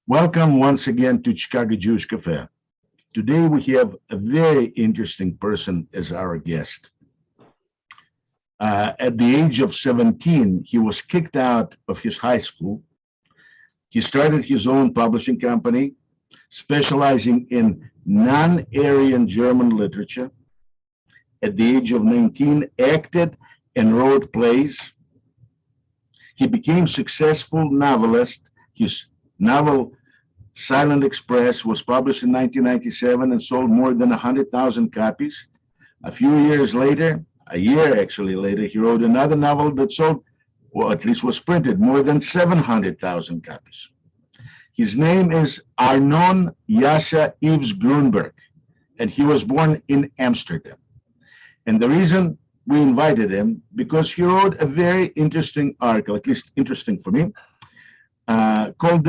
Welcome once again to Chicago Jewish Cafe. Today we have a very interesting person as our guest. At the age of 17, he was kicked out of his high school. He started his own publishing company, specializing in non-Aryan German literature. At the age of 19, acted and wrote plays. He became successful novelist. His novel Silent Express was published in 1997 and sold more than 100,000 copies. A few years later, a year actually later, he wrote another novel that sold, or at least was printed, more than 700,000 copies. His name is Arnon Yves Grunberg, and he was born in Amsterdam. And the reason we invited him, because he wrote a very interesting article, at least interesting for me, called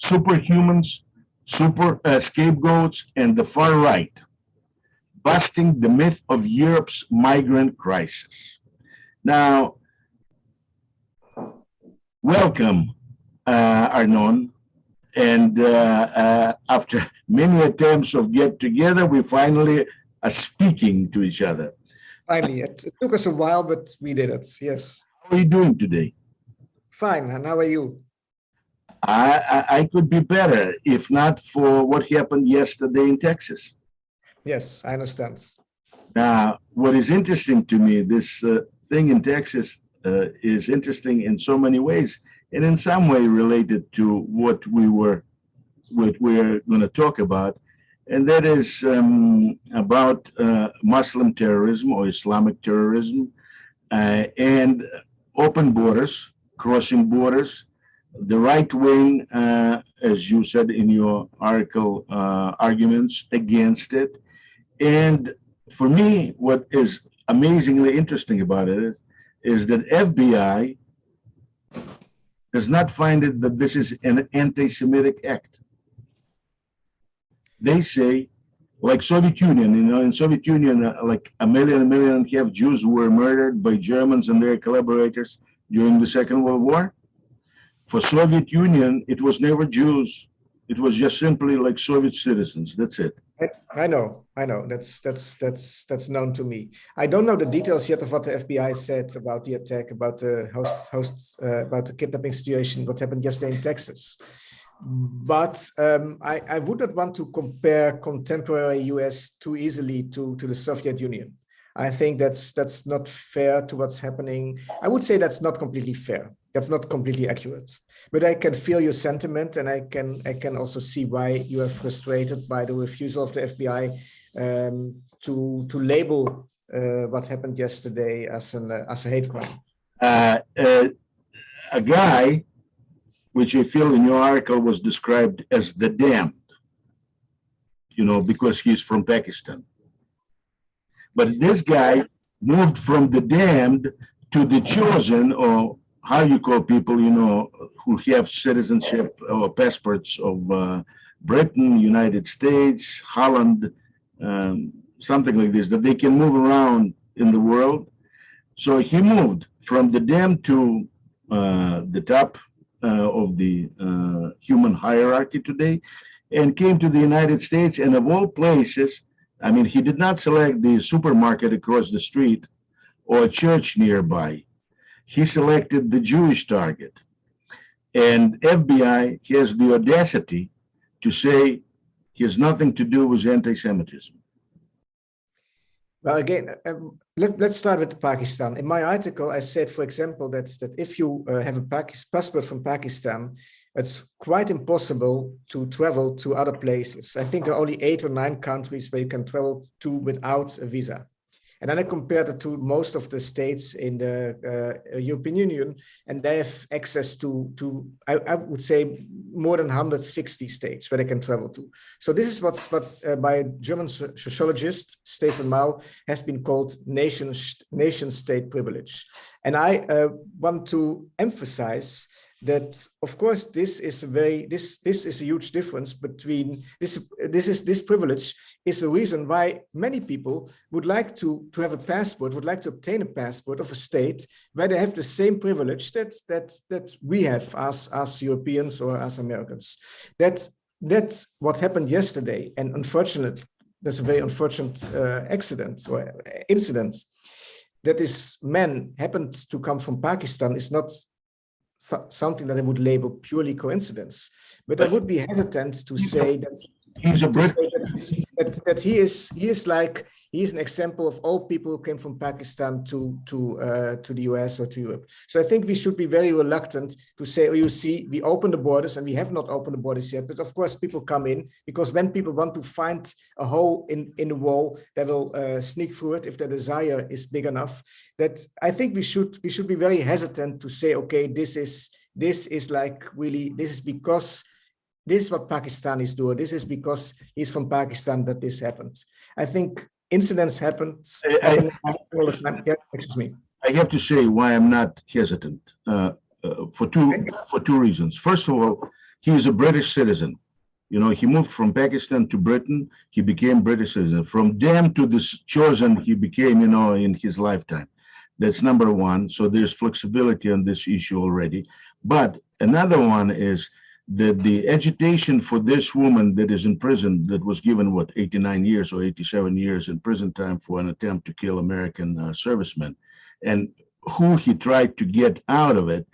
Superhumans, Scapegoats, and the Far Right, Busting the Myth of Europe's Migrant Crisis. Now, welcome, Arnon. And after many attempts of get together, we finally are speaking to each other. Finally, it took us a while, but we did it, yes. How are you doing today? Fine, and how are you? I could be better if not for what happened yesterday in Texas. Yes, I understand. Now, what is interesting to me, this thing in Texas is interesting in so many ways, and in some way related to what we're going to talk about, and that is about Muslim terrorism or Islamic terrorism and open borders, crossing borders. The right wing, as you said in your article, arguments against it. And for me, what is amazingly interesting about it is that FBI does not find it that this is an anti-Semitic act. They say, like Soviet Union, in Soviet Union, like a million and a half Jews were murdered by Germans and their collaborators during the Second World War. For Soviet Union, it was never Jews. It was just simply like Soviet citizens. That's it. I know. That's known to me. I don't know the details yet of what the FBI said about the attack, about the about the kidnapping situation, what happened yesterday in Texas. But I would not want to compare contemporary US too easily to the Soviet Union. I think that's not fair to what's happening. I would say that's not completely fair. That's not completely accurate. But I can feel your sentiment, and I can also see why you are frustrated by the refusal of the FBI to label what happened yesterday as a hate crime. A guy, which I feel in your article was described as the damned, because he's from Pakistan. But this guy moved from the damned to the chosen, or how you call people, who have citizenship or passports of Britain, United States, Holland, something like this, that they can move around in the world. So he moved from the damned to the top of the human hierarchy today, and came to the United States, and of all places, I mean, he did not select the supermarket across the street or a church nearby. He selected the Jewish target. And FBI has the audacity to say he has nothing to do with anti-Semitism. Well, again, let's start with Pakistan. In my article, I said, for example, that if you have a passport from Pakistan, it's quite impossible to travel to other places. I think there are only 8 or 9 countries where you can travel to without a visa. And then I compared it to most of the states in the European Union, and they have access to I would say, more than 160 states where they can travel to. So this is what by a German sociologist, Stefan Mau, has been called nation-state privilege. And I want to emphasize that of course this is a huge difference between this privilege is the reason why many people would like to have a passport, would like to obtain a passport of a state where they have the same privilege that we have as Europeans or as Americans. That's what happened yesterday, and unfortunately, there's a very unfortunate accident or incident that this man happened to come from Pakistan is not something that I would label purely coincidence, but I would be hesitant to say that He's a Brit. that he is an example of all people who came from Pakistan to the US or to Europe. So I think we should be very reluctant to say, oh, you see, we open the borders, and we have not opened the borders yet. But of course, people come in, because when people want to find a hole in the wall, they will sneak through it if their desire is big enough. That I think we should be very hesitant to say, okay, this is like really, this is because this is what Pakistanis do. This is because he's from Pakistan that this happens. I think incidents happen all the time. Yeah, excuse me. I have to say why I'm not hesitant for two reasons. First of all, he is a British citizen. You know, he moved from Pakistan to Britain. He became British citizen. From damned to this chosen, he became, you know, in his lifetime. That's number one. So there's flexibility on this issue already. But another one is that the agitation for this woman that is in prison, that was given, what, 89 years or 87 years in prison time for an attempt to kill American servicemen, and who he tried to get out of it,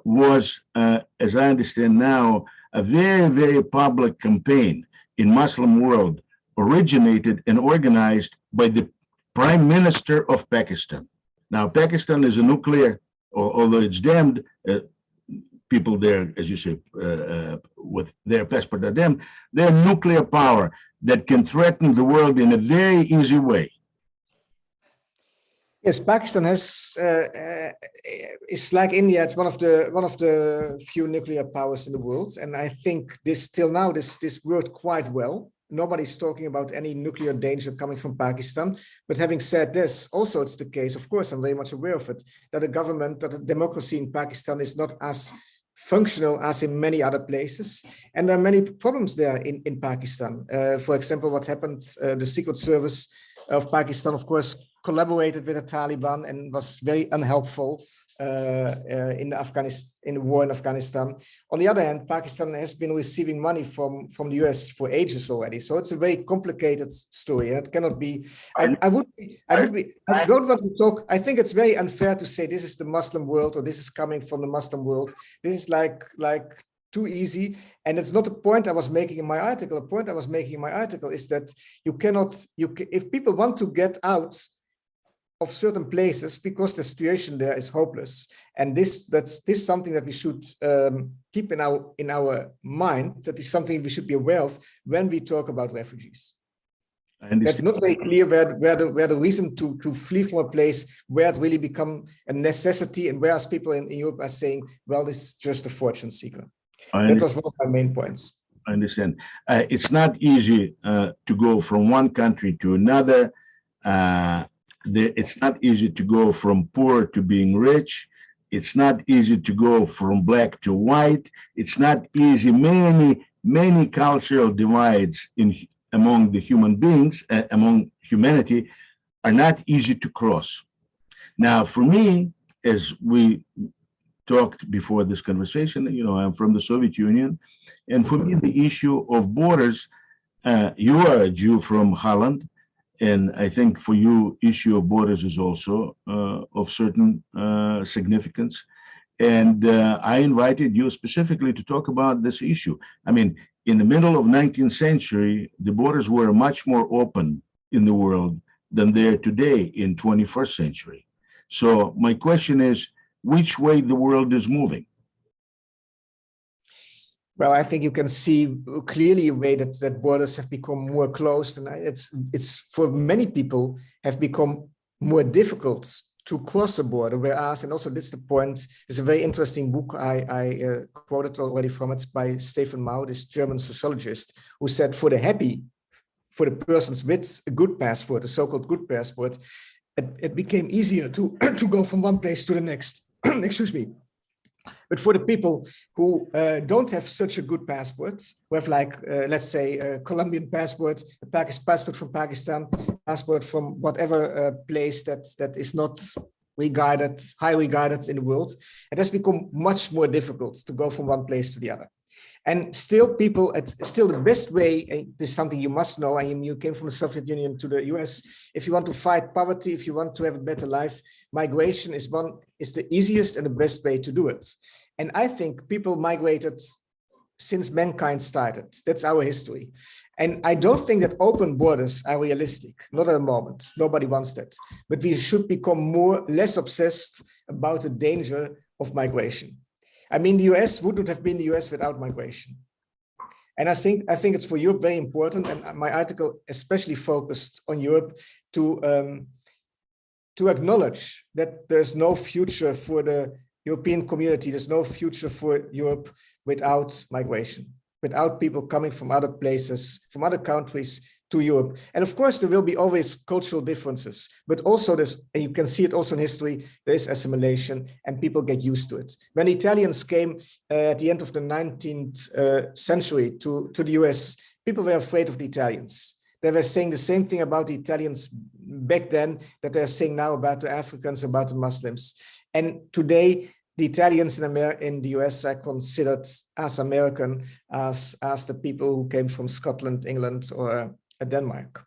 was, as I understand now, a very, very public campaign in Muslim world, originated and organized by the Prime Minister of Pakistan. Now, Pakistan is a nuclear, although it's damned, people there, as you say, with their passport are damned, they're a nuclear power that can threaten the world in a very easy way. Yes, Pakistan has it's like India. It's one of the few nuclear powers in the world, and I think this worked quite well. Nobody's talking about any nuclear danger coming from Pakistan. But having said this, also it's the case, of course, I'm very much aware of it, that the democracy in Pakistan is not as functional as in many other places. And there are many problems there in Pakistan. For example, what happened, the Secret Service of Pakistan, of course, collaborated with the Taliban and was very unhelpful in the war in Afghanistan. On the other hand, Pakistan has been receiving money from the US for ages already. So it's a very complicated story. And it cannot be, I don't want to talk. I think it's very unfair to say this is the Muslim world or this is coming from the Muslim world. This is like too easy. And it's not the point I was making in my article. The point I was making in my article is that if people want to get out of certain places because the situation there is hopeless, and this something that we should keep in our mind. That is something we should be aware of when we talk about refugees. That's not very clear where the reason to flee from a place where it really become a necessity, and whereas people in Europe are saying, well, this is just a fortune seeker. That was one of my main points. I understand. It's not easy to go from one country to another. It's not easy to go from poor to being rich. It's not easy to go from black to white. It's not easy. Many cultural divides among the human beings, among humanity, are not easy to cross. Now, for me, as we talked before this conversation, you know, I'm from the Soviet Union, and for me, the issue of borders, you are a Jew from Holland, and I think for you, issue of borders is also of certain significance. And I invited you specifically to talk about this issue. I mean, in the middle of 19th century, the borders were much more open in the world than they are today in 21st century. So my question is, which way the world is moving? Well, I think you can see clearly a way that borders have become more closed, and it's for many people have become more difficult to cross a border. Whereas, and also this is the point, there's a very interesting book I quoted already from it by Stefan Mau, this German sociologist, who said for the persons with a good passport, a so-called good passport, it became easier to go from one place to the next. Excuse me. But for the people who don't have such a good passport, who have like, let's say, a Colombian passport, a passport from Pakistan, passport from whatever place that is not high regarded in the world, it has become much more difficult to go from one place to the other. And still still the best way, this is something you must know, and you came from the Soviet Union to the US, if you want to fight poverty, if you want to have a better life, migration is the easiest and the best way to do it. And I think people migrated since mankind started. That's our history. And I don't think that open borders are realistic, not at the moment. Nobody wants that. But we should become less obsessed about the danger of migration. I mean, the US wouldn't have been the US without migration. And I think it's for Europe very important, and my article especially focused on Europe to acknowledge that there's no future for the European community, there's no future for Europe without migration, without people coming from other places, from other countries to Europe. And of course, there will be always cultural differences, but also and you can see it also in history, there is assimilation and people get used to it. When the Italians came at the end of the 19th century to the US, people were afraid of the Italians. They were saying the same thing about the Italians back then that they're saying now about the Africans, about the Muslims. And today, the Italians in the US are considered as American, as the people who came from Scotland, England, or Denmark.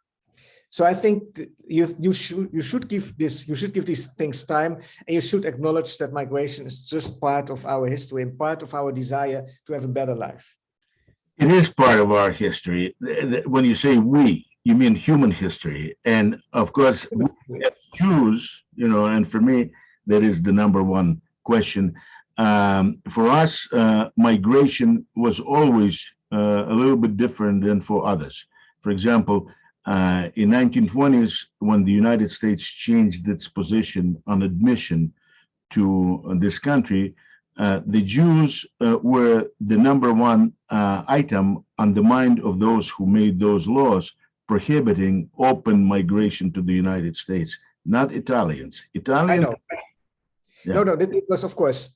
So I think you should give these things time, and you should acknowledge that migration is just part of our history and part of our desire to have a better life. It is part of our history. When you say we, you mean human history. And of course, we as Jews, and for me, that is the number one question. For us, migration was always a little bit different than for others. For example, in 1920s, when the United States changed its position on admission to this country, the Jews were the number one item on the mind of those who made those laws prohibiting open migration to the United States, not Italians. I know. Yeah. No, it was, of course,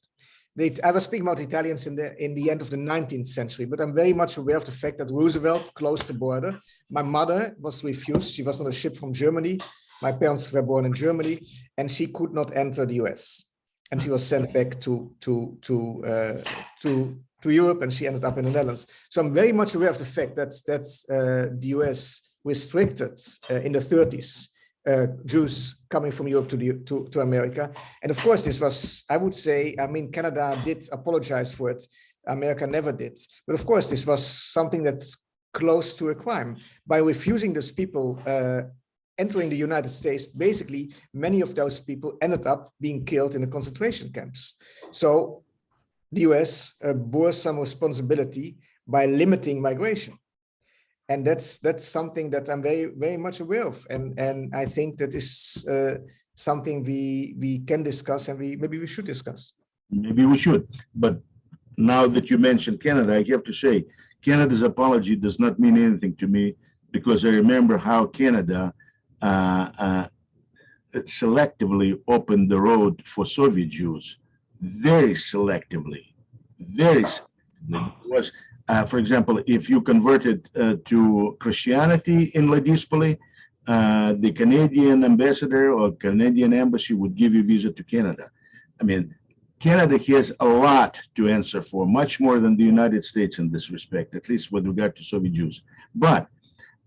I was speaking about Italians in the end of the 19th century, but I'm very much aware of the fact that Roosevelt closed the border. My mother was refused. She was on a ship from Germany. My parents were born in Germany, and she could not enter the US. And she was sent back to Europe, and she ended up in the Netherlands. So I'm very much aware of the fact that the US restricted in the 30s Jews coming from Europe to America. And of course, this was, I would say, Canada did apologize for it. America never did. But of course, this was something that's close to a crime. By refusing those people entering the United States, basically, many of those people ended up being killed in the concentration camps. So the US bore some responsibility by limiting migration. And that's something that I'm very, very much aware of. And I think that is something we can discuss, and maybe we should discuss. Maybe we should. But now that you mentioned Canada, I have to say, Canada's apology does not mean anything to me, because I remember how Canada selectively opened the road for Soviet Jews, very selectively. It was, for example, if you converted to Christianity in La Dispoli, the Canadian ambassador or Canadian embassy would give you a visa to Canada. I mean, Canada has a lot to answer for, much more than the United States in this respect, at least with regard to Soviet Jews. But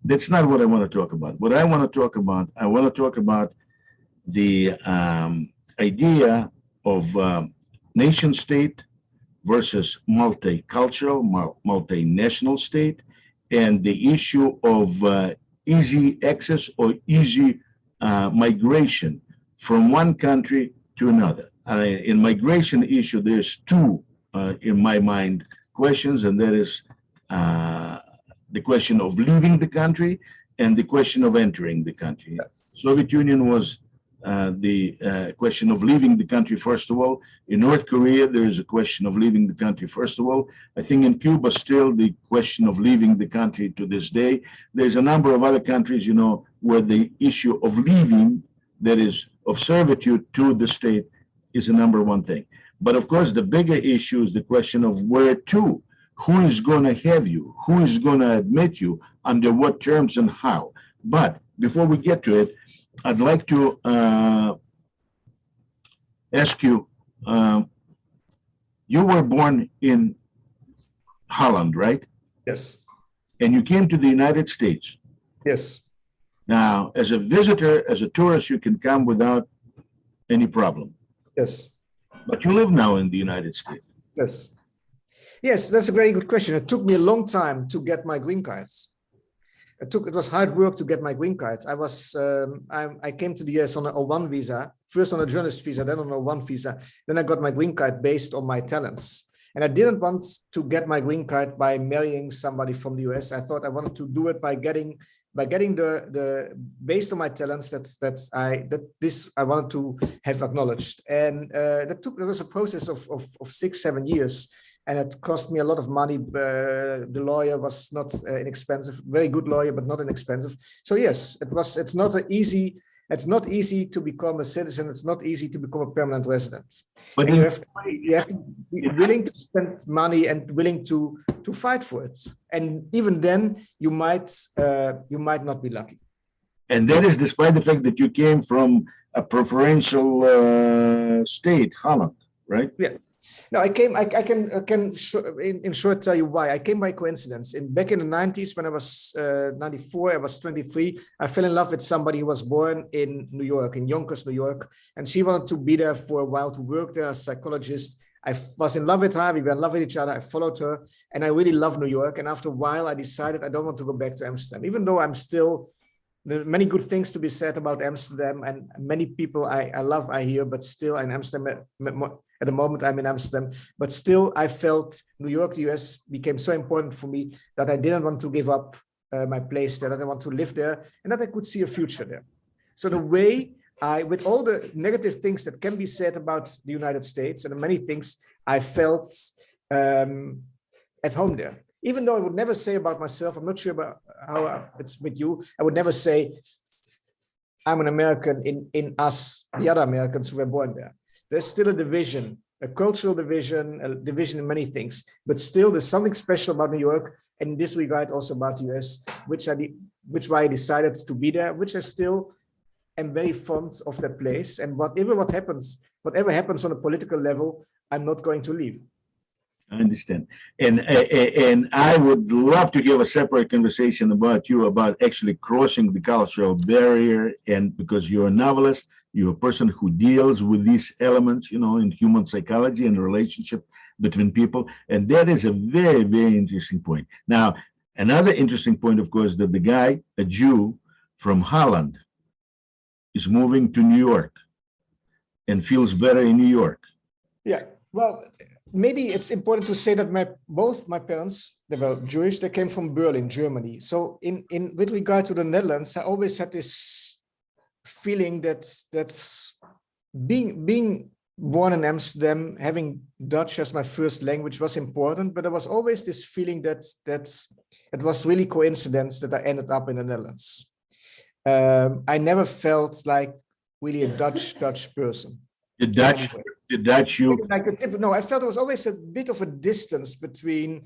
that's not what I want to talk about. What I want to talk about, the idea of nation state versus multicultural, multinational state, and the issue of easy access or easy migration from one country to another. In migration issue, there's two, in my mind, questions, and that is the question of leaving the country and the question of entering the country. Soviet Union was the question of leaving the country, first of all. In North Korea, there is a question of leaving the country, first of all. I think in Cuba, still the question of leaving the country to this day. There's a number of other countries, where the issue of leaving, that is, of servitude to the state, is a number one thing. But of course, the bigger issue is the question of where to. Who is going to have you? Who is going to admit you? Under what terms and how? But before we get to it, I'd like to ask you, you were born in Holland, right? Yes. And you came to the United States. Yes. Now, as a visitor, as a tourist, you can come without any problem. Yes. But you live now in the United States. Yes. Yes, that's a very good question. It took me a long time to get my green cards. It was hard work to get my green cards. I came to the US on an O1 visa, first on a journalist visa, then on an O1 visa. Then I got my green card based on my talents. And I didn't want to get my green card by marrying somebody from the US. I thought I wanted to do it by getting the based on my talents I wanted to have acknowledged. And that was a process of 6-7 years. And it cost me a lot of money. The lawyer was not inexpensive, very good lawyer, but not inexpensive. So yes, it's not easy to become a citizen. It's not easy to become a permanent resident. But you have to be willing to spend money and willing to fight for it. And even then, you might not be lucky. And that is despite the fact that you came from a preferential state, Holland, right? Yeah. No, I can in short tell you why. I came by coincidence. Back in the 90s, when I was 94, I was 23. I fell in love with somebody who was born in New York, in Yonkers, New York. And she wanted to be there for a while, to work there as a psychologist. I was in love with her. We were in love with each other. I followed her. And I really love New York. And after a while, I decided I don't want to go back to Amsterdam, even though there are many good things to be said about Amsterdam, and many people I love are here, but still in Amsterdam, at the moment I'm in Amsterdam, but still I felt New York, the US became so important for me that I didn't want to give up my place there, that I want to live there, and that I could see a future there. So the way with all the negative things that can be said about the United States and the many things, I felt at home there. Even though I would never say about myself, I'm not sure about how it's with you, I would never say I'm an American in us, the other Americans who were born there. There's still a division, a cultural division, a division in many things, but still there's something special about New York, and in this regard also about the US, which why I decided to be there, which I still am very fond of that place. And whatever happens on a political level, I'm not going to leave. I understand. And I would love to give a separate conversation about you, about actually crossing the cultural barrier. And because you're a novelist, you're a person who deals with these elements, in human psychology and relationship between people. And that is a very, very interesting point. Now, another interesting point, of course, that the guy, a Jew from Holland, is moving to New York and feels better in New York. Yeah, well, maybe it's important to say that both my parents, they were Jewish. They came from Berlin, Germany. So with regard to the Netherlands, I always had this feeling that being born in Amsterdam, having Dutch as my first language was important, but there was always this feeling that it was really coincidence that I ended up in the Netherlands. I never felt like really a Dutch person. The Dutch you like a tip. No, I felt there was always a bit of a distance between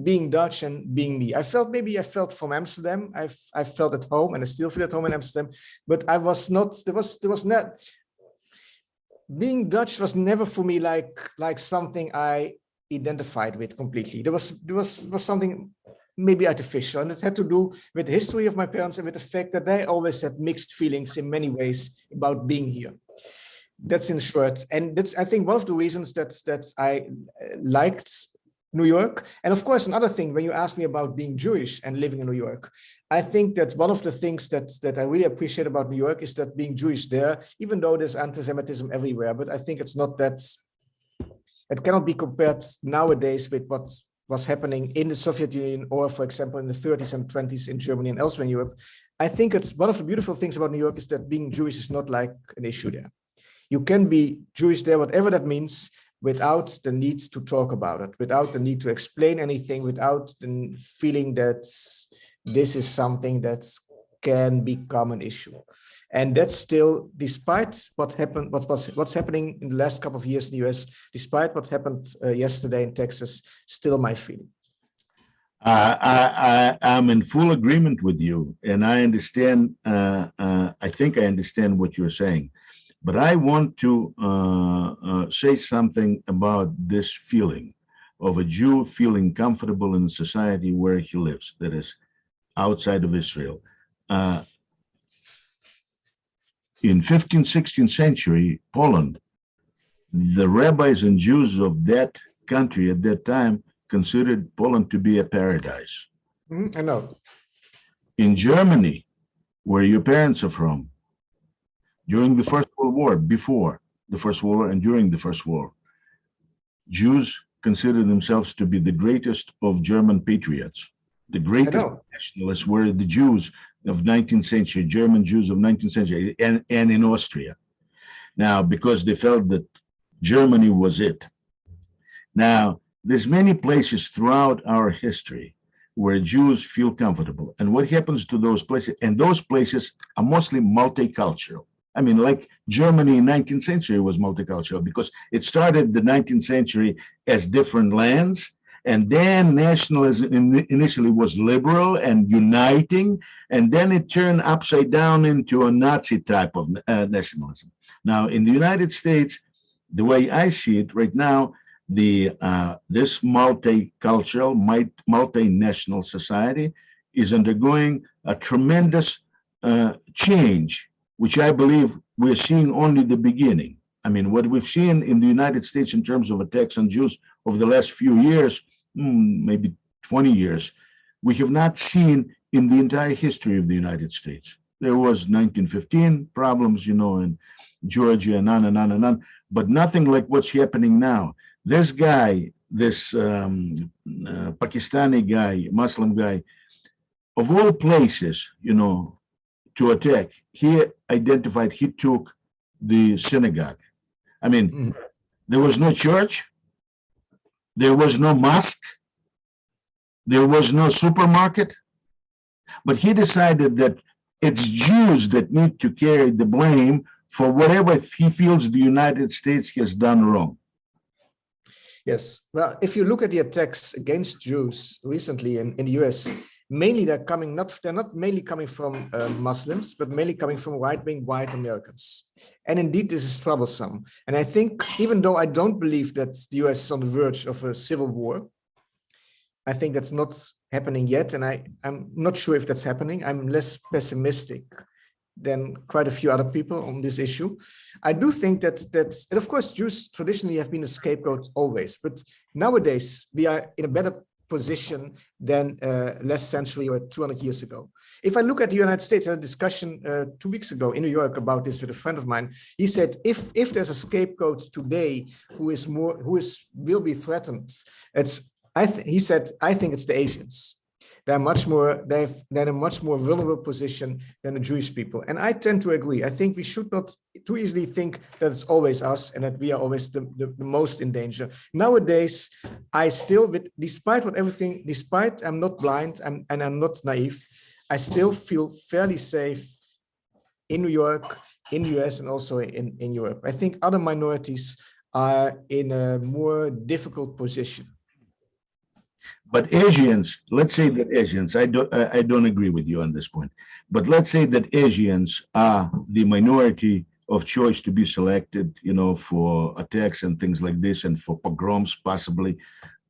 being Dutch and being me. I felt from Amsterdam. I felt at home, and I still feel at home in Amsterdam. But I was not. There was not. Being Dutch was never for me like something I identified with completely. There was something maybe artificial, and it had to do with the history of my parents and with the fact that they always had mixed feelings in many ways about being here. That's in short, and that's I think one of the reasons that I liked New York. And of course, another thing, when you ask me about being Jewish and living in New York, I think that one of the things that I really appreciate about New York is that being Jewish there, even though there's anti-Semitism everywhere, but I think it's not that, it cannot be compared nowadays with what was happening in the Soviet Union, or for example, in the 30s and 20s in Germany and elsewhere in Europe. I think it's one of the beautiful things about New York is that being Jewish is not like an issue there. You can be Jewish there, whatever that means, without the need to talk about it, without the need to explain anything, without the feeling that this is something that can become an issue. And that's still, despite what happened, what's happening in the last couple of years in the US, despite what happened yesterday in Texas, still my feeling. I'm in full agreement with you, and I understand. I think I understand what you're saying, but I want to say something about this feeling of a Jew feeling comfortable in the society where he lives, that is outside of Israel. In 15th, 16th century Poland, the rabbis and Jews of that country at that time considered Poland to be a paradise. I know. In Germany, where your parents are from, during the First World War, before the First World War and during the First War, Jews considered themselves to be the greatest of German patriots. The greatest nationalists were the Jews of 19th century, German Jews of 19th century, and in Austria. Now, because they felt that Germany was it. Now, there's many places throughout our history where Jews feel comfortable. And what happens to those places? And those places are mostly multicultural. I mean, like Germany in 19th century was multicultural because it started the 19th century as different lands. And then nationalism initially was liberal and uniting. And then it turned upside down into a Nazi type of nationalism. Now, in the United States, the way I see it right now, this multicultural, multinational society is undergoing a tremendous change, which I believe we're seeing only the beginning. I mean, what we've seen in the United States in terms of attacks on Jews over the last few years, maybe 20 years, we have not seen in the entire history of the United States. There was 1915 problems, in Georgia and on and on and on, but nothing like what's happening now. This guy, this Pakistani guy, Muslim guy, of all places, to attack, he took the synagogue. I mean, there was no church, there was no mosque, there was no supermarket, but he decided that it's Jews that need to carry the blame for whatever he feels the United States has done wrong. Yes. Well, if you look at the attacks against Jews recently in the US, mainly they're not mainly coming from Muslims, but mainly coming from right-wing white Americans. And indeed, this is troublesome. And I think, even though I don't believe that the US is on the verge of a civil war, I think that's not happening yet. And I'm not sure if that's happening. I'm less pessimistic than quite a few other people on this issue. I do think that, and of course, Jews traditionally have been a scapegoat always, but nowadays we are in a better position than last century or 200 years ago. If I look at the United States, I had a discussion 2 weeks ago in New York about this with a friend of mine. He said, if there's a scapegoat today who will be threatened, he said, I think it's the Asians. They're in a much more vulnerable position than the Jewish people. And I tend to agree. I think we should not too easily think that it's always us and that we are always the most in danger. Nowadays, I still, despite I'm not blind and I'm not naive, I still feel fairly safe in New York, in the US, and also in Europe. I think other minorities are in a more difficult position. But Asians, let's say that Asians, I don't agree with you on this point, but let's say that Asians are the minority of choice to be selected, for attacks and things like this, and for pogroms possibly.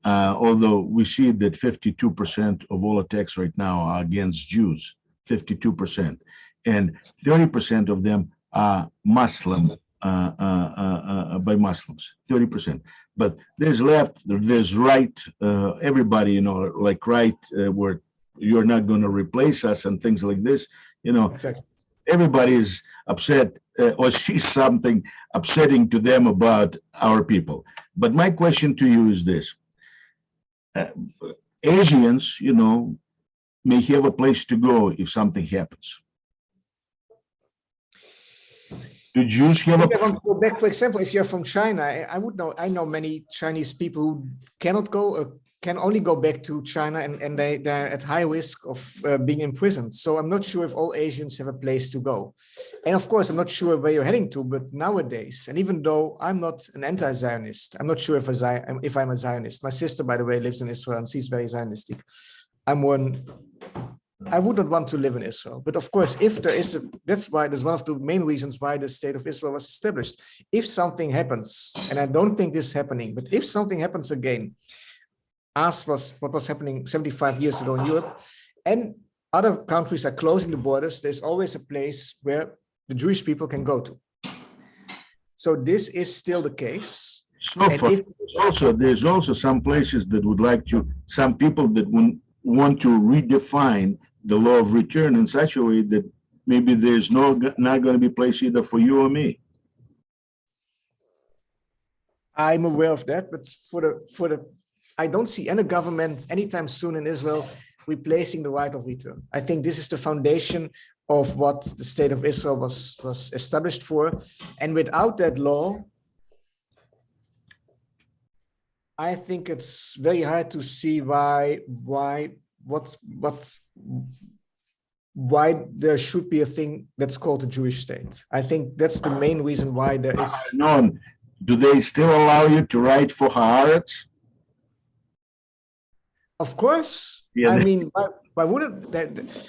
Although we see that 52% of all attacks right now are against Jews, 52%, and 30% of them are Muslim, by Muslims, 30%. But there's left, there's right, everybody, like right, where you're not going to replace us and things like this, Exactly. Everybody is upset or sees something upsetting to them about our people. But my question to you is this. Asians, may have a place to go if something happens. Do Jews have if I want to go back, for example, if you're from China, I know many Chinese people who cannot go or can only go back to China, and they're at high risk of being imprisoned. So I'm not sure if all Asians have a place to go. And of course, I'm not sure where you're heading to, but nowadays, and even though I'm not an anti-Zionist, I'm not sure if I'm a Zionist. My sister, by the way, lives in Israel and she's very Zionistic. I would not want to live in Israel. But of course, if there is that's one of the main reasons why the state of Israel was established. If something happens, and I don't think this is happening, but if something happens again, as was what was happening 75 years ago in Europe, and other countries are closing the borders, there's always a place where the Jewish people can go to. So this is still the case. So far, there's also some places that would like to, some people that want to redefine the law of return in such a way that maybe there's not going to be place either for you or me. I'm aware of that, but I don't see any government anytime soon in Israel replacing the right of return. I think this is the foundation of what the state of Israel was established for. And without that law, I think it's very hard to see why there should be a thing that's called a Jewish state. I think that's the main reason why there is. Do they still allow you to write for Haaretz? Of course. Yeah, I mean, why wouldn't they?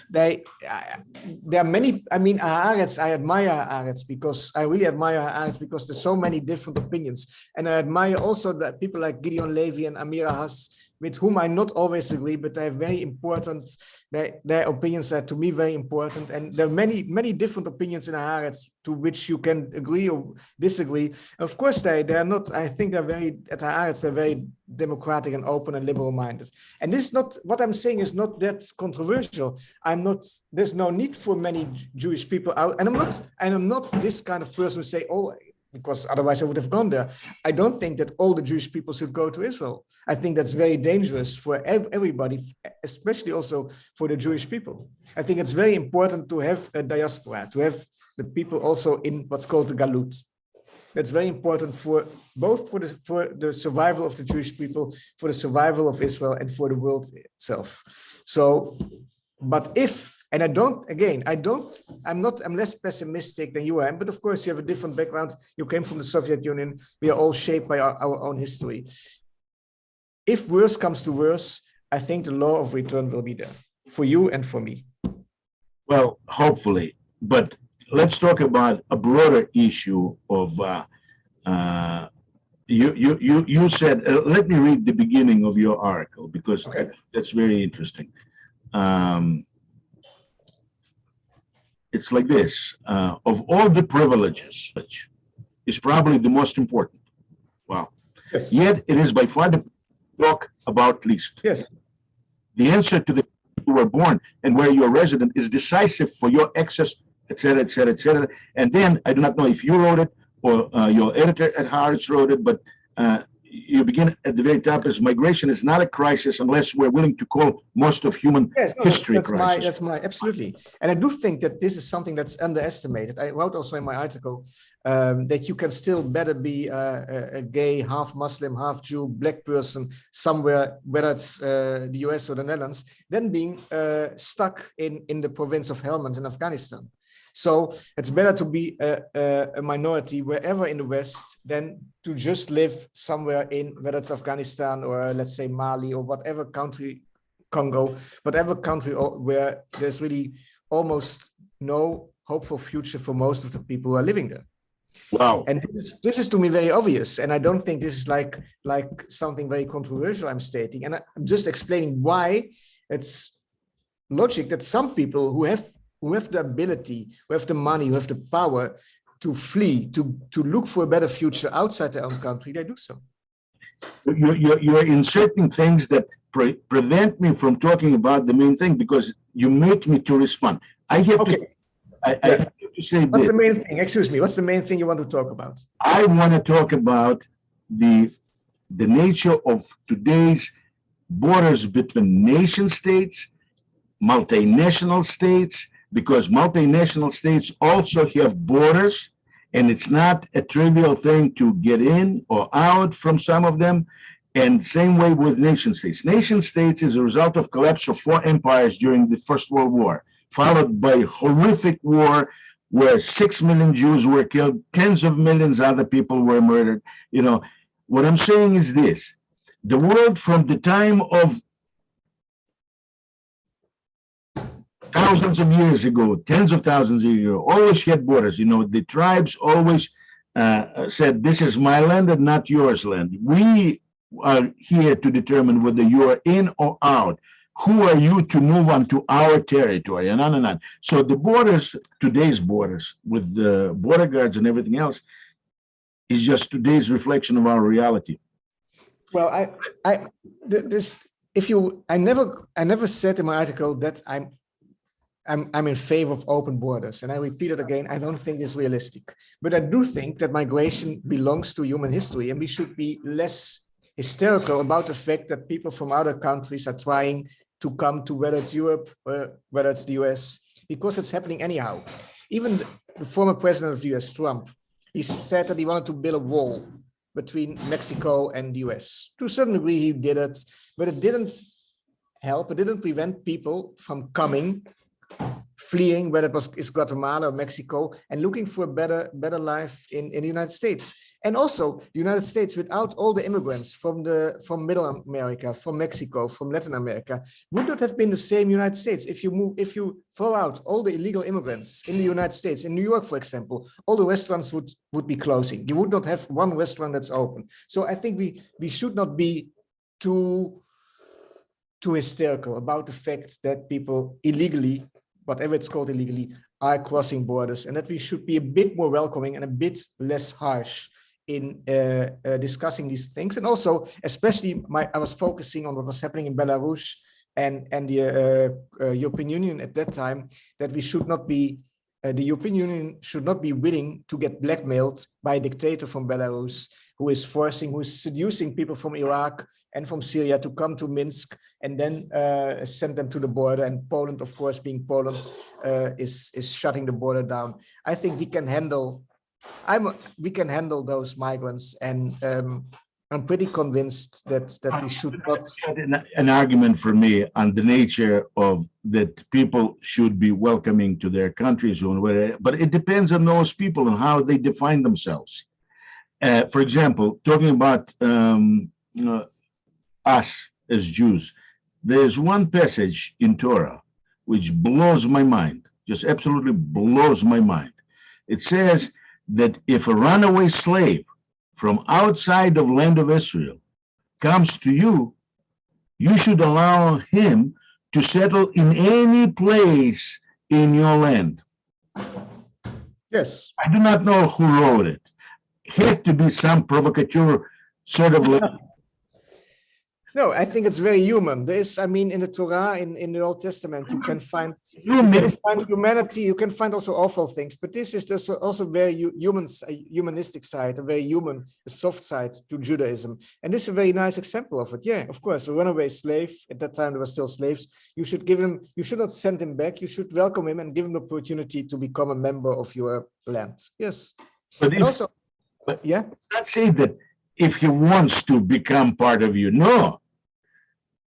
There are many. I mean, Haaretz. I admire Haaretz because I really admire Haaretz because there's so many different opinions, and I admire also that people like Gideon Levy and Amira Haas, with whom I not always agree, but they're very important. Their opinions are to me very important, and there are many different opinions in Haaretz to which you can agree or disagree. Of course, they're not. I think they're very at Haaretz. They're very democratic and open and liberal-minded. And this is not what I'm saying is not that controversial. There's no need for many Jewish people out, and I'm not this kind of person who say, oh, because otherwise I would have gone there. I don't think that all the Jewish people should go to Israel. I think that's very dangerous for everybody, especially also for the Jewish people. I think it's very important to have a diaspora, to have the people also in what's called the Galut. That's very important for both for the survival of the Jewish people, for the survival of Israel, and for the world itself. So, but I'm less pessimistic than you are, but of course you have a different background. You came from the Soviet Union. We are all shaped by our own history. If worse comes to worse, I think the law of return will be there for you and for me. Well, hopefully, but let's talk about a broader issue of you said, let me read the beginning of your article because that's very interesting. It's like this, of all the privileges, which is probably the most important. Wow. Yes. Yet it is by far the talk about least. Yes. The answer to the you were born and where you're resident is decisive for your access, etc., etc., etc. And then I do not know if you wrote it or your editor at Haaretz wrote it, but you begin at the very top as migration is not a crisis unless we're willing to call most of human history a crisis. That's my absolutely. And I do think that this is something that's underestimated. I wrote also in my article that you can still better be a gay, half Muslim, half Jew, black person somewhere, whether it's the US or the Netherlands, than being stuck in the province of Helmand in Afghanistan. So it's better to be a minority wherever in the West than to just live somewhere in, whether it's Afghanistan or let's say Mali or whatever country, Congo, whatever country where there's really almost no hopeful future for most of the people who are living there. Wow. And this is to me very obvious. And I don't think this is like something very controversial I'm stating. And I'm just explaining why it's logic that some people who have the ability, who have the money, who have the power to flee, to look for a better future outside their own country, they do so. You're inserting things that prevent me from talking about the main thing because you make me to respond. I have to say what's the main thing? Excuse me. What's the main thing you want to talk about? I want to talk about the nature of today's borders between nation states, multinational states, because multinational states also have borders, and it's not a trivial thing to get in or out from some of them. And same way with nation states. Nation states is a result of collapse of 4 empires during the First World War, followed by horrific war where 6 million Jews were killed, tens of millions other people were murdered. You know, what I'm saying is this: the world from the time of thousands of years ago, tens of thousands of years ago, always had borders. You know, the tribes always said, "This is my land and not yours land. We are here to determine whether you are in or out. Who are you to move onto our territory?" And on and on. So the borders, today's borders, with the border guards and everything else, is just today's reflection of our reality. Well, I never said in my article that I'm in favor of open borders, and I repeat it again. I don't think it's realistic, but I do think that migration belongs to human history, and we should be less hysterical about the fact that people from other countries are trying to come to, whether it's Europe or whether it's the US, because it's happening anyhow. Even the former president of the US, Trump, he said that he wanted to build a wall between Mexico and the US. To a certain degree, he did it, but it didn't help. It didn't prevent people from coming, fleeing, whether it's Guatemala or Mexico, and looking for a better life in the United States. And also the United States, without all the immigrants from Middle America, from Mexico, from Latin America, would not have been the same United States. If you throw out all the illegal immigrants in the United States, in New York, for example, all the restaurants would be closing. You would not have one restaurant that's open. So I think we should not be too hysterical about the fact that people illegally, whatever it's called illegally, are crossing borders, and that we should be a bit more welcoming and a bit less harsh in discussing these things. And also, especially, I was focusing on what was happening in Belarus and the European Union at that time, that we should not be, the European Union should not be willing to get blackmailed by a dictator from Belarus who is seducing people from Iraq and from Syria to come to Minsk and then send them to the border. And Poland, of course, being Poland, is shutting the border down. I think we can handle those migrants, and I'm pretty convinced that we should not. An argument for me on the nature of that people should be welcoming to their countries, but it depends on those people and how they define themselves. For example, talking about us as Jews, there's one passage in Torah which blows my mind, just absolutely blows my mind. It says that if a runaway slave from outside of land of Israel comes to you, you should allow him to settle in any place in your land. Yes. I do not know who wrote it. It has to be some provocateur sort of. No, I think it's very human. In the Torah, in the Old Testament, you can find humanity. You can find also awful things, but this is also very humanistic side, a very human, a soft side to Judaism, and this is a very nice example of it. Yeah, of course, a runaway slave. At that time, there were still slaves. You should give him. You should not send him back. You should welcome him and give him the opportunity to become a member of your land. Yes, but not say that if he wants to become part of you. No.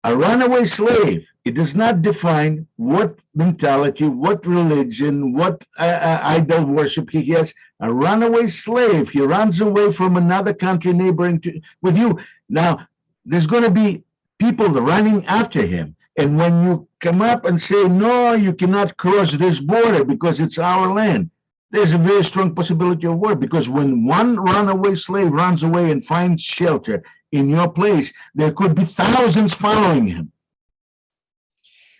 A runaway slave, it does not define what mentality, what religion, what idol worship he has. A runaway slave, he runs away from another country neighboring with you. Now, there's going to be people running after him. And when you come up and say, no, you cannot cross this border because it's our land, there's a very strong possibility of war, because when one runaway slave runs away and finds shelter in your place, there could be thousands following him.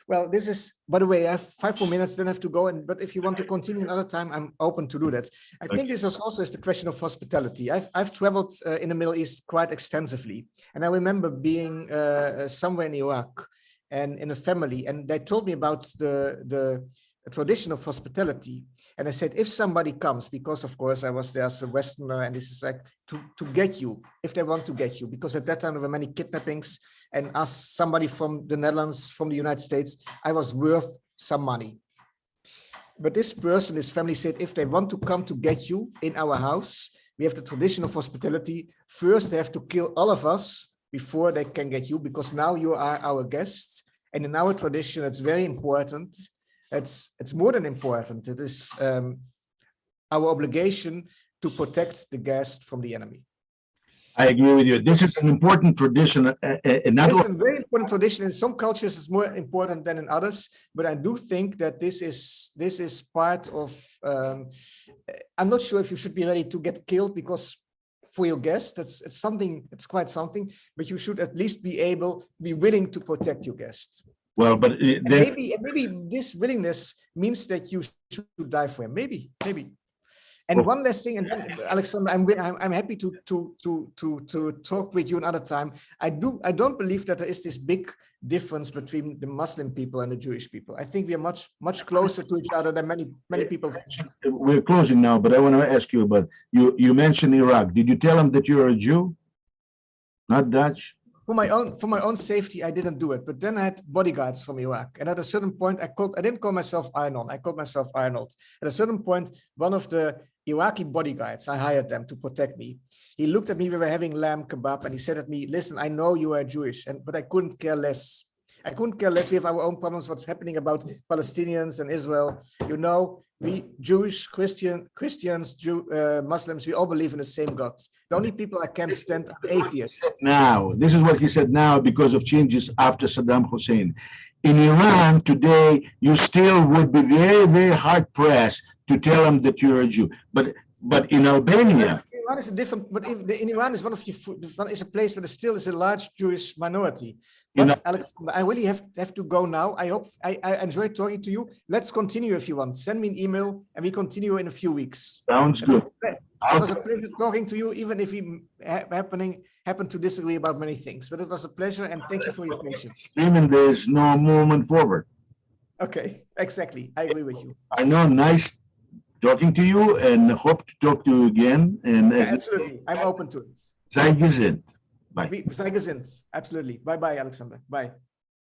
Well, this is, by the way, I have 5 more minutes, then I have to go. But if you want to continue another time, I'm open to do that. I think this is also the question of hospitality. I've traveled in the Middle East quite extensively. And I remember being somewhere in Iraq and in a family, and they told me about the tradition of hospitality. And I said, if somebody comes, because of course I was there as a Westerner, and this is like to get you, if they want to get you, because at that time there were many kidnappings, and as somebody from the Netherlands, from the United States, I was worth some money. But this person, this family said, if they want to come to get you in our house, we have the tradition of hospitality. First, they have to kill all of us before they can get you, because now you are our guest. And in our tradition, it's very important. It's more than important. It is our obligation to protect the guest from the enemy. I agree with you. This is an important tradition. It's a very important tradition. In some cultures, it's more important than in others. But I do think that this is part of. I'm not sure if you should be ready to get killed because for your guest, it's something. It's quite something. But you should at least be willing to protect your guest. Well, but maybe this willingness means that you should die for him. Maybe. And one last thing, and then, Alexander, I'm happy to talk with you another time. I don't believe that there is this big difference between the Muslim people and the Jewish people. I think we are much closer to each other than many people. We're closing now, but I want to ask you about you mentioned Iraq. Did you tell him that you're a Jew, not Dutch? For my own safety, I didn't do it. But then I had bodyguards from Iraq, and at a certain point, I didn't call myself Arnon. I called myself Arnold. At a certain point, one of the Iraqi bodyguards, I hired them to protect me. He looked at me. We were having lamb kebab, and he said at me, "Listen, I know you are Jewish, but I couldn't care less. I couldn't care less. We have our own problems. What's happening about Palestinians and Israel? You know, we Jewish, Christians, Muslims, we all believe in the same God. The only people I can't stand are atheists." Now, this is what he said now because of changes after Saddam Hussein. In Iran today, you still would be very, very hard pressed to tell them that you're a Jew. But in Albania, Iran is a different. But in Iran is is a place where there still is a large Jewish minority. But Alexander, I really have to go now. I enjoyed talking to you. Let's continue if you want. Send me an email and we continue in a few weeks. Sounds good. It was a pleasure talking to you, even if we happen to disagree about many things. But it was a pleasure, and thank you for your patience. Even there's no movement forward. Okay, exactly. I agree with you. I know. Nice talking to you, and hope to talk to you again. And absolutely, I'm open to it. Sei gesinnt. Bye. Sei gesinnt. Absolutely. Bye, Alexander. Bye.